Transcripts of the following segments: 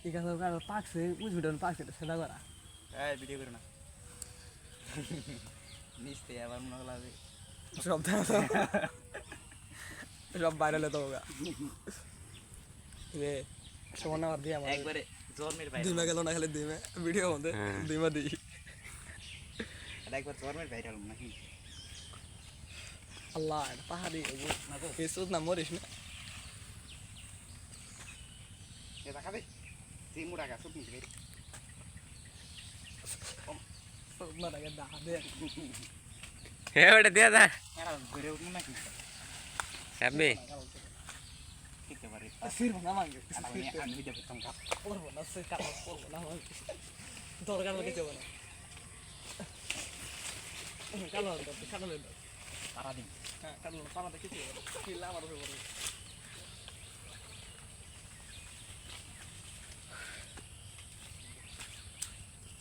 ঠিক আছে পাকছে বুঝবিটা পাকছে এটা সেটা করা এই ভিডিও করো না নিচতে আবার মনে লাগবে সব সব বাইরে তো হোগা রে সমান আমার দিয়ে আমার একবারে জন্মের বাইরে দিমা গেল না খালি দিমে ভিডিও মধ্যে দিমা দিই এটা একবার জন্মের বাইরে হলাম নাকি আল্লাহ পাহাড়ি এসুস না মরিস না এ দেখাবে তিন মুড়া গাছ শুকিয়ে গেছে না লাগে দা দে হে ওটা দিয়া দা এরা ঘুরে উঠবো নাকি সাবি শিখতে পারি সির ভাঙা মাঙ্গে আমি ভিডিও করতাম কাপ করবো না সে কাজ করবো না দরকার লাগে যাবো না কালো কালো তারা দিন হ্যাঁ কালো পাড়া দেখেছি কিল্লা আমার উপরে পড়বে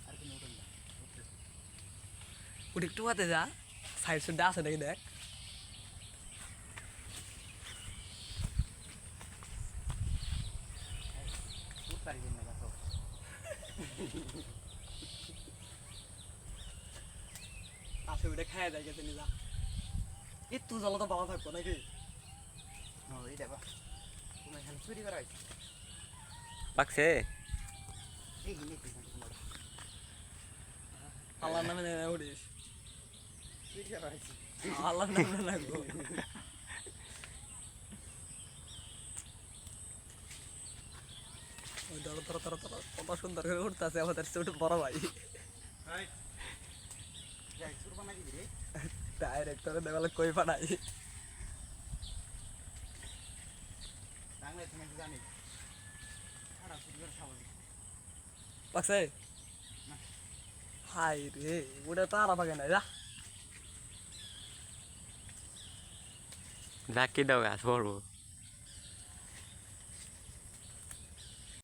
আর কোনো উঠেন না উঠে একটু হাতে যা সাইড সুডা আছে নাকি দেখ উঠ পারি না গাছ আছে ওইটা খায় দেয় গেছে নিজা একটু জল তো বাবা থাকবো নাকি ওই দেখো তুমি এখানে চুরি করা হয়েছে পাকছে এই হিনে তোমার আল্লাহর নামে উঠিস চুরি করা হয়েছে আল্লাহর নামে লাগবো ওই ধরো ধরো ধরো ধরো কত সুন্দর করে উঠতেছে আমাদের ছোট বড় ভাই যাই চুরবা নাকি রে ডাইরেক্টরে দেওয়ালে কই পাঠাই বাংলায় তুমি জানি সারা চুরি করে খাবো পাকছে হাই রে ওটা তো আর পাকে নাই যা জাকি দাও গাছ পড়বো